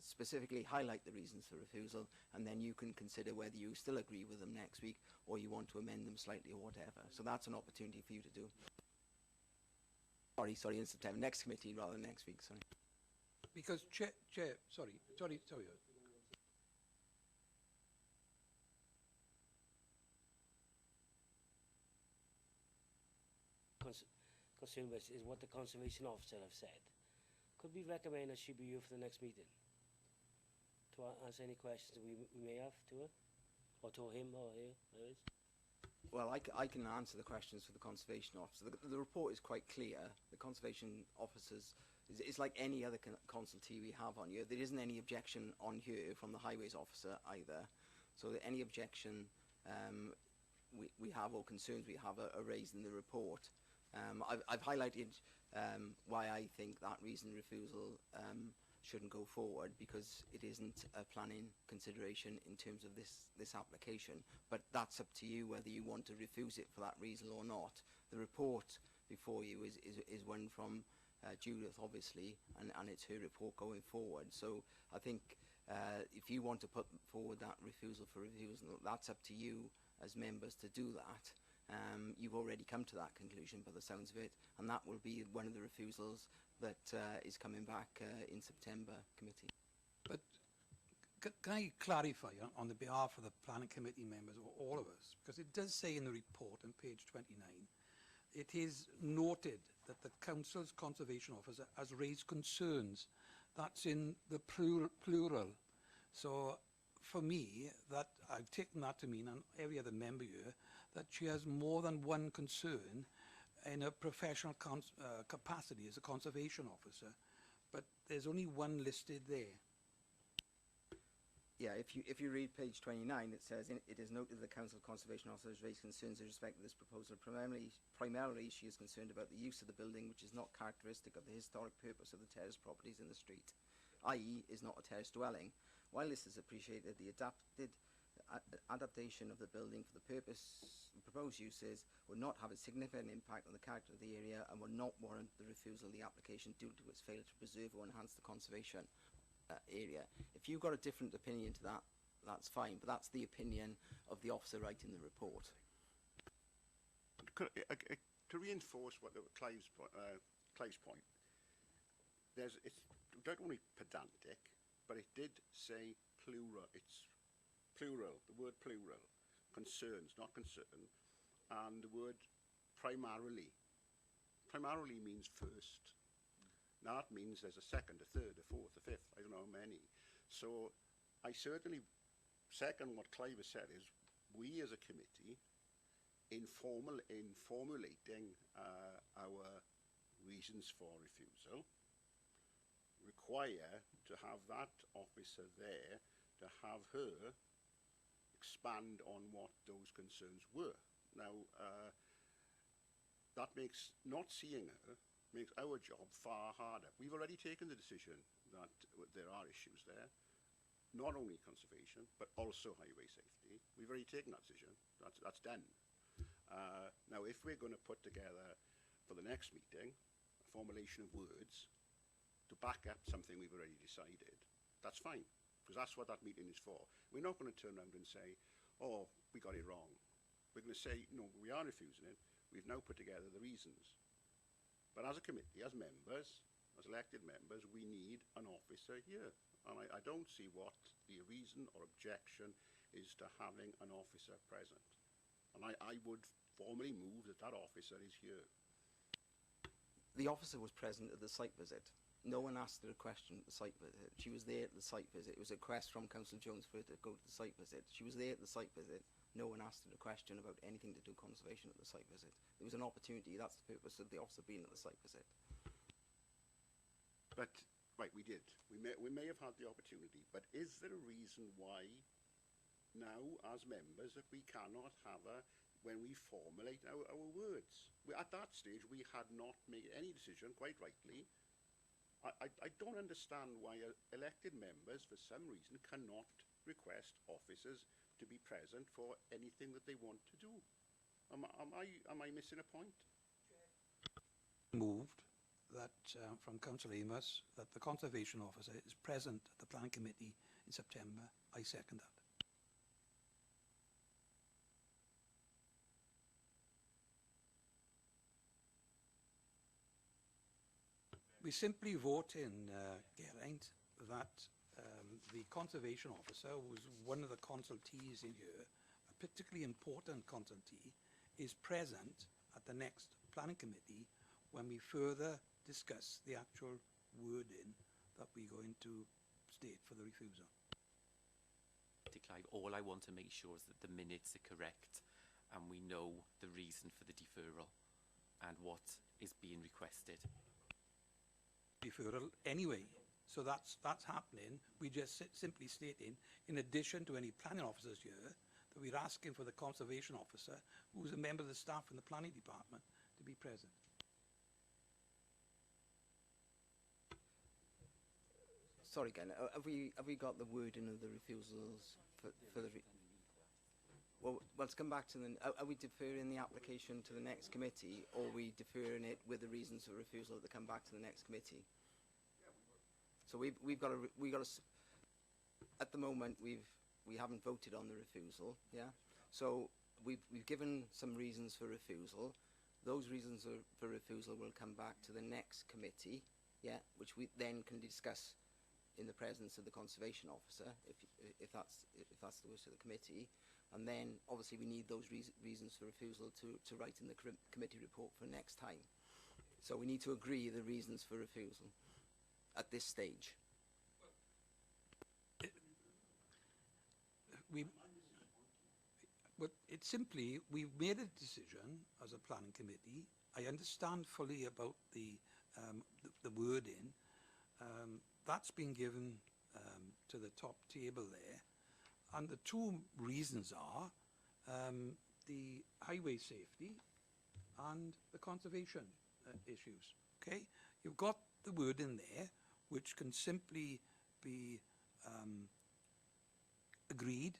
specifically highlight the reasons for refusal, and then you can consider whether you still agree with them next week or you want to amend them slightly or whatever. So that's an opportunity for you to do. Sorry, in September. Next committee rather than next week, sorry. Because, Chair, sorry. Concern is what the conservation officer have said. Could we recommend that she be here for the next meeting to answer any questions we may have to her, or to him or her? Well, I can answer the questions for the conservation officer. The report is quite clear. The conservation officers, it's like any other consultee we have on here. There isn't any objection on here from the highways officer either. So any objection we have or concerns we have are raised in the report. I've highlighted why I think that reason refusal shouldn't go forward, because it isn't a planning consideration in terms of this application. But that's up to you whether you want to refuse it for that reason or not. The report before you is one from Judith, obviously, and it's her report going forward. So I think if you want to put forward that refusal for refusal, that's up to you as members to do that. You've already come to that conclusion by the sounds of it, and that will be one of the refusals that is coming back in September committee. But can I clarify on the behalf of the planning committee members, or all of us, because it does say in the report on page 29, it is noted that the council's conservation officer has raised concerns. That's in the plural. So for me, that I've taken that to mean, and every other member here, that she has more than one concern in a professional capacity as a conservation officer, but there's only one listed there. Yeah, if you read page 29, it says, it is noted that the Council Conservation Officer has raised concerns in respect to this proposal. Primarily, she is concerned about the use of the building, which is not characteristic of the historic purpose of the terrace properties in the street, i.e. is not a terrace dwelling. While this is appreciated, the adaptation of the building for the proposed uses would not have a significant impact on the character of the area and would not warrant the refusal of the application due to its failure to preserve or enhance the conservation area. If you've got a different opinion to that, that's fine, but that's the opinion of the officer writing the report. To reinforce what Clive's point, it's not only pedantic, but it did say plural. It's plural, the word plural, concerns, not concern, and the word primarily. Primarily means first. Now that means there's a second, a third, a fourth, a fifth, I don't know how many. So I certainly second what Clive has said is we as a committee, in formulating our reasons for refusal, require to have that officer there to have her expand on what those concerns were. Now, that makes not seeing her makes our job far harder. We've already taken the decision that there are issues there, not only conservation, but also highway safety. We've already taken that decision. That's done. Now, if we're going to put together for the next meeting a formulation of words to back up something we've already decided, that's fine, because that's what that meeting is for. We're not going to turn around and say, oh, we got it wrong. We're going to say, no, we are refusing it. We've now put together the reasons. But as a committee, as members, as elected members, we need an officer here. And I don't see what the reason or objection is to having an officer present. And I would formally move that that officer is here. The officer was present at the site visit. No one asked her a question at the site visit. She was there at the site visit. It was a request from Councillor Jones for her to go to the site visit. She was there at the site visit. No one asked her a question about anything to do with conservation at the site visit. It was an opportunity. That's the purpose of the officer being at the site visit. But, right, we did. We may have had the opportunity, but is there a reason why now, as members, that we cannot have her when we formulate our words? At that stage, we had not made any decision, quite rightly. I don't understand why elected members, for some reason, cannot request officers to be present for anything that they want to do. Am I missing a point? Moved that from Councillor Amos that the conservation officer is present at the planning committee in September. I second that. We simply vote in, Geraint, that the conservation officer, who's one of the consultees in here, a particularly important consultee, is present at the next planning committee when we further discuss the actual wording that we're going to state for the refusal. Clive, all I want to make sure is that the minutes are correct and we know the reason for the deferral and what is being requested. Deferral anyway. So that's happening. We just simply stating, in addition to any planning officers here, that we're asking for the conservation officer, who's a member of the staff in the planning department, to be present. Sorry again, have we got the wording of the refusals for the... Well, to come back to the... Are we deferring the application to the next committee, or are we deferring it with the reasons for refusal to come back to the next committee? So we've got to... At the moment, we haven't voted on the refusal, yeah? So we've given some reasons for refusal. Those reasons for refusal will come back to the next committee, yeah, which we then can discuss in the presence of the conservation officer, if that's the wish of the committee. And then obviously we need those reasons for refusal to write in the committee report for next time. So we need to agree the reasons for refusal at this stage. It's simply, we've made a decision as a planning committee. I understand fully about the wording. That's been given to the top table there. And the two reasons are the highway safety and the conservation issues. Okay? You've got the word in there, which can simply be agreed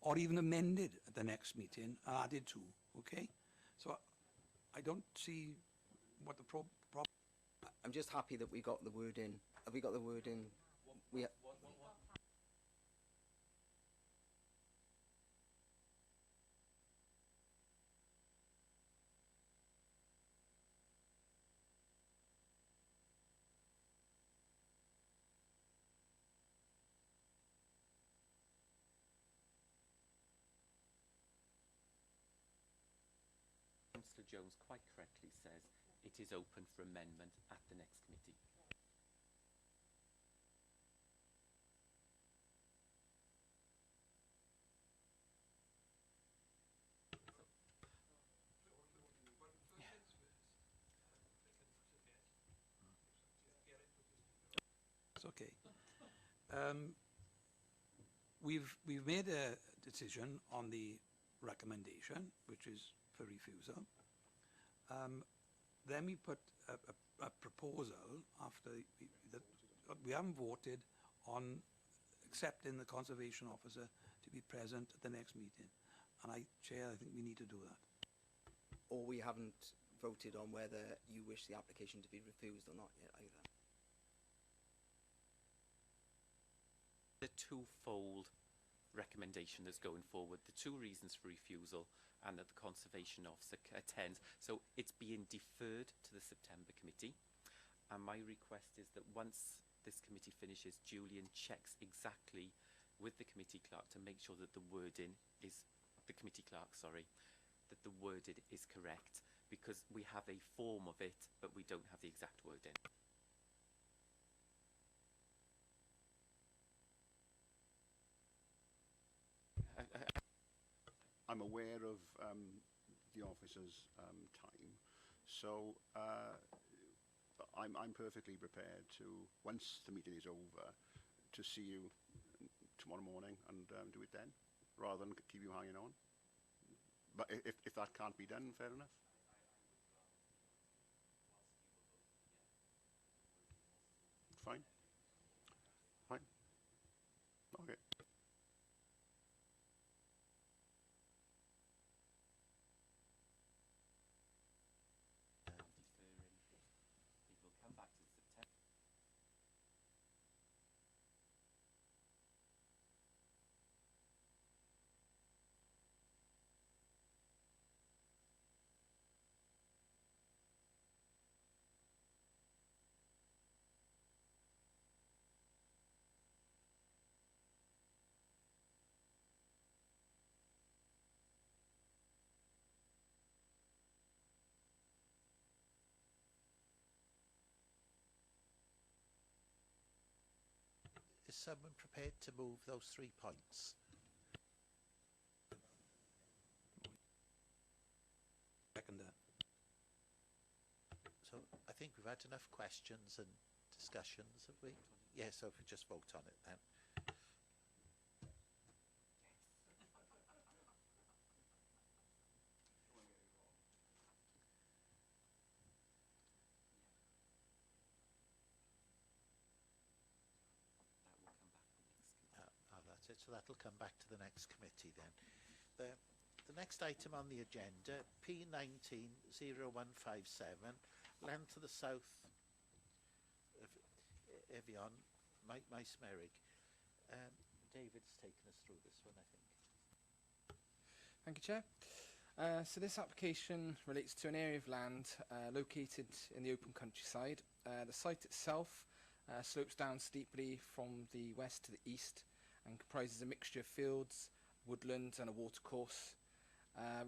or even amended at the next meeting and added to. Okay? So I don't see what the problem. I'm just happy that we got the word in. Have we got the word in? Councillor Jones quite correctly says it is open for amendment at the next committee. It's okay. We've made a decision on the recommendation, which is for refusal. Then we put a proposal after we haven't voted on accepting the conservation officer to be present at the next meeting. And Chair, I think we need to do that. Or we haven't voted on whether you wish the application to be refused or not yet either. The twofold recommendation that's going forward, the two reasons for refusal and that the conservation officer attends. So it's being deferred to the September committee. And my request is that once this committee finishes, Julian checks exactly with the committee clerk to make sure that the wording is, the committee clerk, sorry, that the wording is correct, because we have a form of it, but we don't have the exact wording. I'm aware of the officer's time, so I'm perfectly prepared to, once the meeting is over, to see you tomorrow morning and do it then, rather than keep you hanging on. But if that can't be done, fair enough. Fine. Fine. Okay. Is someone prepared to move those 3 points? Seconder. So I think we've had enough questions and discussions, have we? Yeah, so if we just vote on it then. That's it, so that'll come back to the next committee then. The next item on the agenda, P190157, land to the south of Evian, Maesmerig. David's taken us through this one, I think. Thank you, Chair. So this application relates to an area of land located in the open countryside. The site itself slopes down steeply from the west to the east and comprises a mixture of fields, woodland and a watercourse.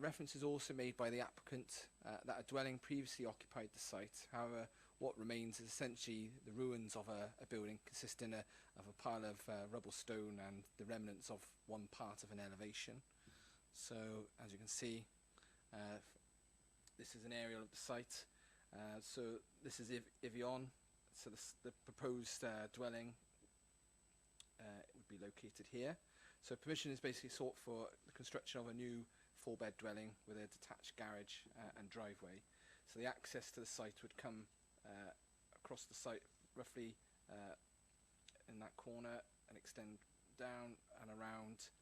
Reference is also made by the applicant that a dwelling previously occupied the site. However, what remains is essentially the ruins of a building consisting of a pile of rubble stone and the remnants of one part of an elevation. So, as you can see, this is an aerial of the site. So this is Ivion. So the proposed dwelling would be located here. So permission is basically sought for the construction of a new 4-bed dwelling with a detached garage and driveway. So the access to the site would come across the site roughly in that corner and extend down and around,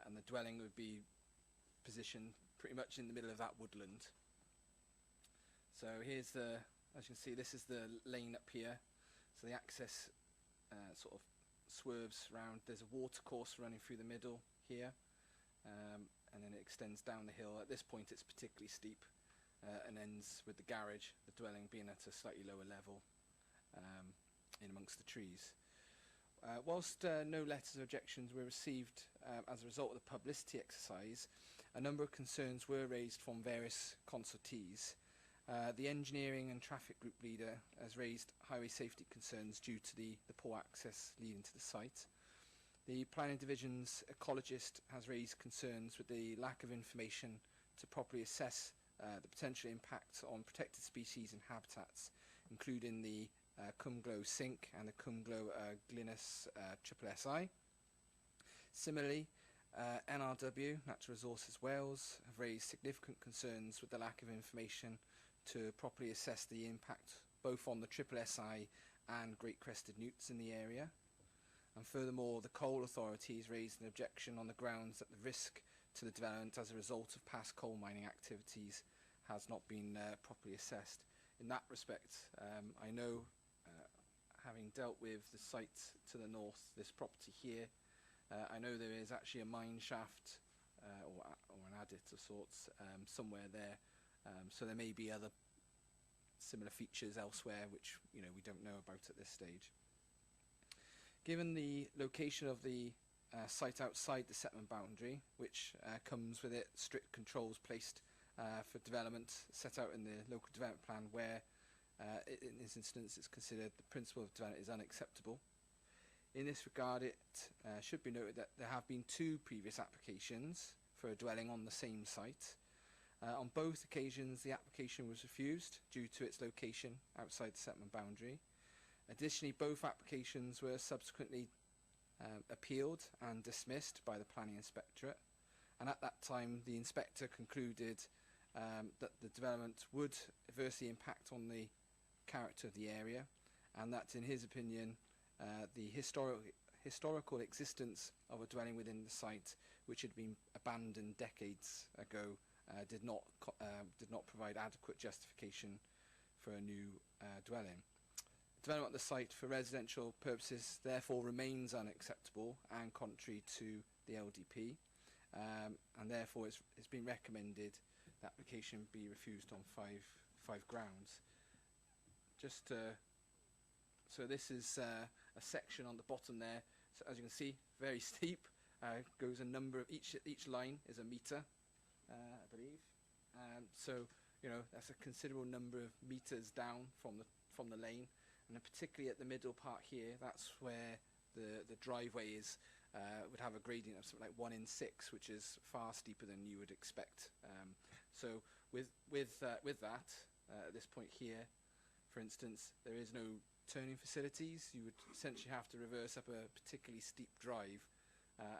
and the dwelling would be positioned pretty much in the middle of that woodland. So here's as you can see, this is the lane up here. So the access sort of swerves round. There's a watercourse running through the middle here, and then it extends down the hill. At this point it's particularly steep and ends with the garage, the dwelling being at a slightly lower level in amongst the trees. Whilst no letters of objections were received as a result of the publicity exercise, a number of concerns were raised from various consultees. The engineering and traffic group leader has raised highway safety concerns due to the poor access leading to the site. The planning division's ecologist has raised concerns with the lack of information to properly assess the potential impact on protected species and habitats, including the Cumglow Sink and the Cumglow Glynis SSI. Similarly, NRW, Natural Resources Wales, have raised significant concerns with the lack of information to properly assess the impact both on the SSI and great crested newts in the area. And furthermore, the Coal Authority has raised an objection on the grounds that the risk to the development as a result of past coal mining activities has not been properly assessed. In that respect, I know, having dealt with the site to the north, this property here, I know there is actually a mine shaft or an adit of sorts somewhere there. So there may be other similar features elsewhere which we don't know about at this stage. Given the location of the site outside the settlement boundary, which comes with it strict controls placed for development set out in the local development plan, where in this instance it's considered the principle of development is unacceptable. In this regard, it should be noted that there have been 2 previous applications for a dwelling on the same site. On both occasions, the application was refused due to its location outside the settlement boundary. Additionally, both applications were subsequently appealed and dismissed by the Planning Inspectorate, and at that time the inspector concluded that the development would adversely impact on the character of the area, and that in his opinion the historical existence of a dwelling within the site, which had been abandoned decades ago, did not provide adequate justification for a new dwelling. Development of the site for residential purposes therefore remains unacceptable and contrary to the LDP, and therefore it's been recommended the application be refused on five grounds. So this is a section on the bottom there. So as you can see, very steep. Goes a number of each line is a metre, I believe. So that's a considerable number of meters down from the lane, and then particularly at the middle part here, that's where the driveway is. Would have a gradient of something like 1 in 6, which is far steeper than you would expect. So with that, at this point here, for instance, there is no turning facilities. You would essentially have to reverse up a particularly steep drive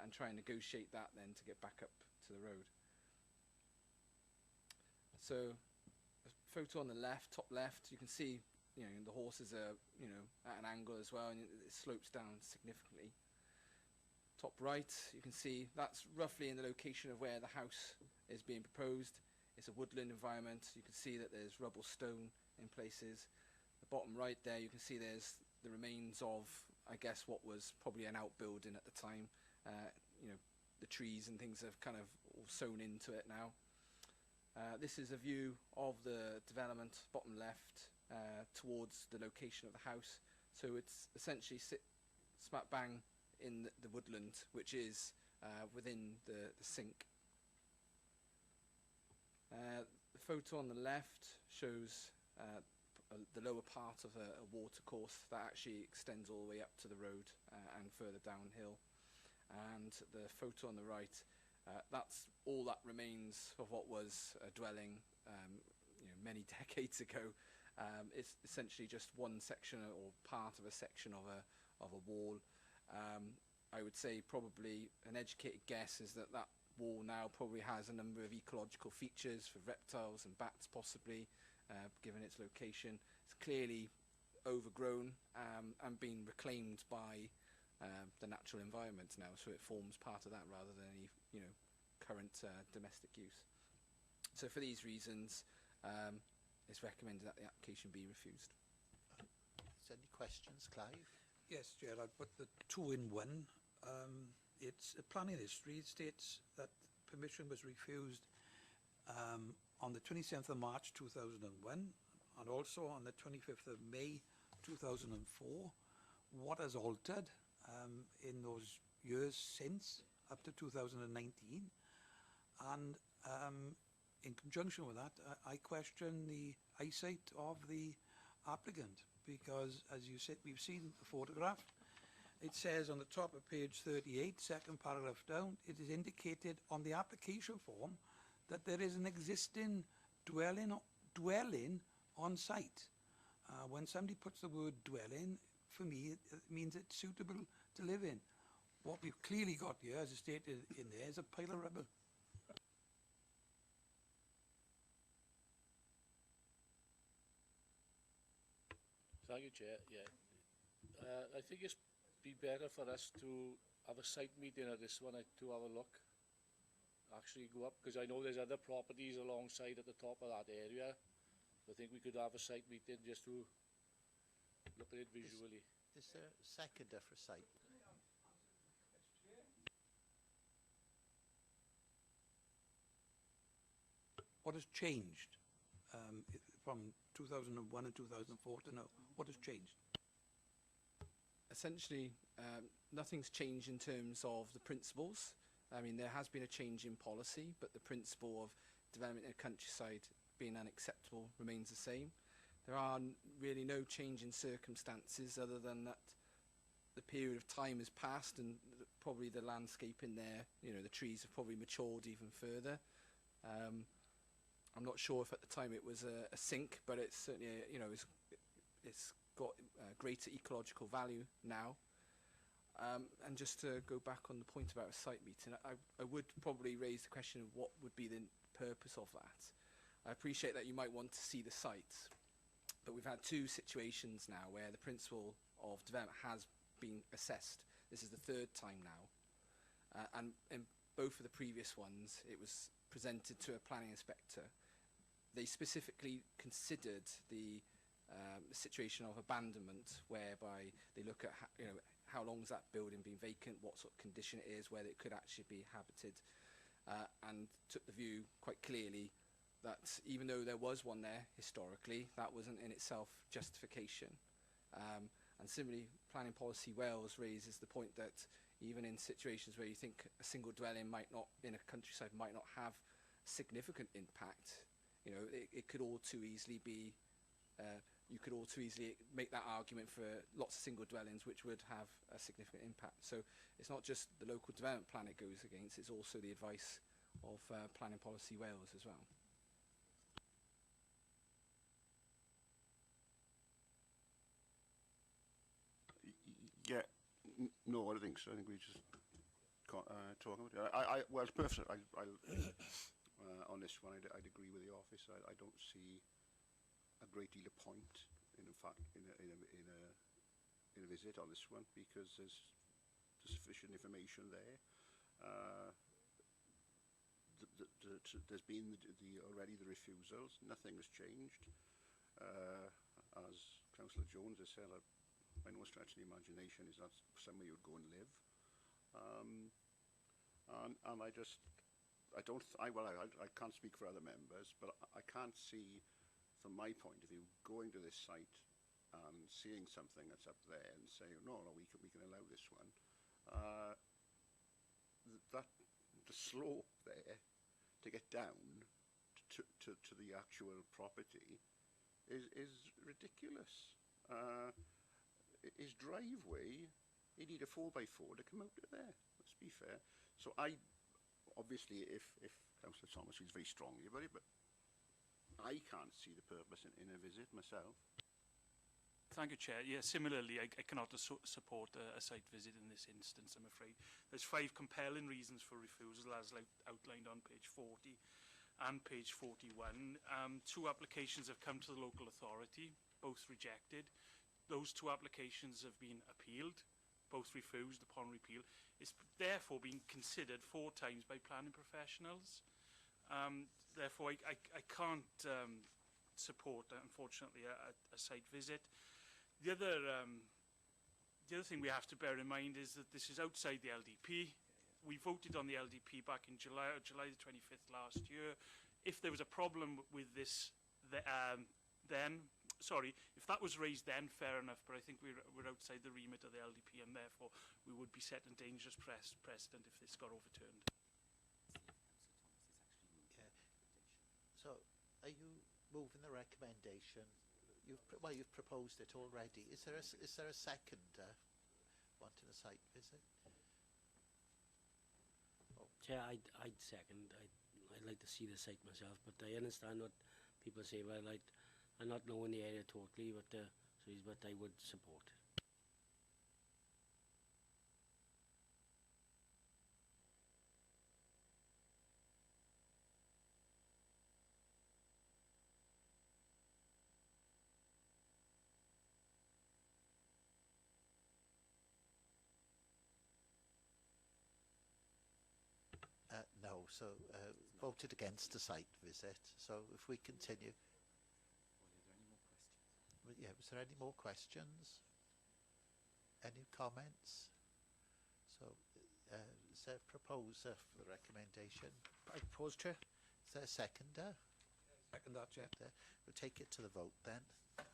and try and negotiate that then to get back up to the road. So a photo on the left, top left, you can see the horses are at an angle as well, and it slopes down significantly. Top right, you can see that's roughly in the location of where the house is being proposed. It's a woodland environment. You can see that there's rubble stone in places. The bottom right there, you can see there's the remains of, I guess, what was probably an outbuilding at the time. the trees and things have kind of all sown into it now. This is a view of the development, bottom left, towards the location of the house. So it's essentially smack bang in the woodland, which is within the sink. The photo on the left shows the lower part of a water course that actually extends all the way up to the road and further downhill. And the photo on the right, that's all that remains of what was a dwelling many decades ago. It's essentially just one section or part of a section of a wall. I would say probably an educated guess is that wall now probably has a number of ecological features for reptiles and bats possibly, given its location. It's clearly overgrown and been reclaimed by the natural environment now, so it forms part of that rather than any current domestic use. So for these reasons, it's recommended that the application be refused. Is there any questions, Clive? Yes, Chair, I'd put the two in one. It's a planning history. It states that permission was refused on the 27th of March 2001 and also on the 25th of May 2004. What has altered in those years since, up to 2019? And in conjunction with that, I question the eyesight of the applicant, because as you said, we've seen the photograph. It says on the top of page 38, second paragraph down, it is indicated on the application form that there is an existing dwelling on site. When somebody puts the word dwelling, for me, it means it's suitable to live in. What we've clearly got here, as stated in there, is a pile of rubble. Thank you, Chair. Yeah. I think it's be better for us to have a site meeting at this one, to have a look, actually go up, because I know there's other properties alongside at the top of that area. I think we could have a site meeting just to look at it visually. Is there a seconder for site? What has changed from 2001 and 2004 to now? What has changed? Essentially, nothing's changed in terms of the principles. I mean, there has been a change in policy, but the principle of development in the countryside being unacceptable remains the same. There are really no change in circumstances other than that the period of time has passed and probably the landscape in there, the trees have probably matured even further. I'm not sure if at the time it was a sink, but it's certainly, it's got greater ecological value now. And just to go back on the point about a site meeting, I would probably raise the question of what would be the purpose of that. I appreciate that you might want to see the site, but we've had two situations now where the principle of development has been assessed. This is the third time now. And in both of the previous ones, it was presented to a planning inspector. They specifically considered the situation of abandonment, whereby they look at how long has that building been vacant, what sort of condition it is, whether it could actually be habited, and took the view quite clearly that even though there was one there historically, that wasn't in itself justification. And similarly, Planning Policy Wales raises the point that even in situations where you think a single dwelling might not, in a countryside, might not have significant impact, it could all too easily be, you could all too easily make that argument for lots of single dwellings which would have a significant impact. So it's not just the local development plan it goes against, it's also the advice of Planning Policy Wales as well. Yeah, no, I don't think so. I think we just talk about it. Well, perfect. On this one, I'd agree with the office. I don't see a great deal of point, in fact, in a visit on this one, because there's sufficient information there. There's been already the refusals. Nothing has changed. As Councillor Jones has said, by no stretch of the imagination is that somewhere you'd go and live. and I can't speak for other members, but I can't see, from my point of view, going to this site and seeing something that's up there and saying, no, we can allow this one. That the slope there to get down to the actual property is ridiculous. His driveway, he need a 4x4 to come out of there. Let's be fair. So obviously, if Councillor Thomas feels very strongly about it, but I can't see the purpose in a visit myself. Thank you, Chair. Yeah, similarly, I cannot support a site visit in this instance, I'm afraid. There's 5 compelling reasons for refusal, as outlined on page 40 and page 41. 2 applications have come to the local authority, both rejected. Those 2 applications have been appealed, both refused upon repeal. It's therefore being considered 4 times by planning professionals. Therefore, I can't support, unfortunately, a site visit. The other thing we have to bear in mind is that this is outside the LDP. We voted on the LDP back in July the 25th last year. If there was a problem with this if that was raised then, fair enough, but I think we're outside the remit of the LDP, and therefore we would be setting dangerous precedent if this got overturned. So, are you moving the recommendation? You've proposed it already. Is there a seconder wanting a site visit? Oh. Chair, I'd second. I'd like to see the site myself, but I understand what people say. Well, I'm not knowing the area totally, but I would support. No, so voted against the site visit. So if we continue. Yeah, was there any more questions? Any comments? So, is there a proposer for the recommendation? I propose, Chair. Is there a seconder? Second that, Chair. We'll take it to the vote then. Thanks.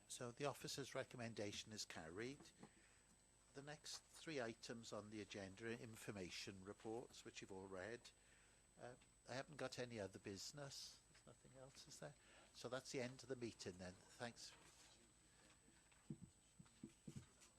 So the officer's recommendation is carried. The next 3 items on the agenda are information reports, which you've all read. I haven't got any other business. There's nothing else, is there? So that's the end of the meeting then. Thanks.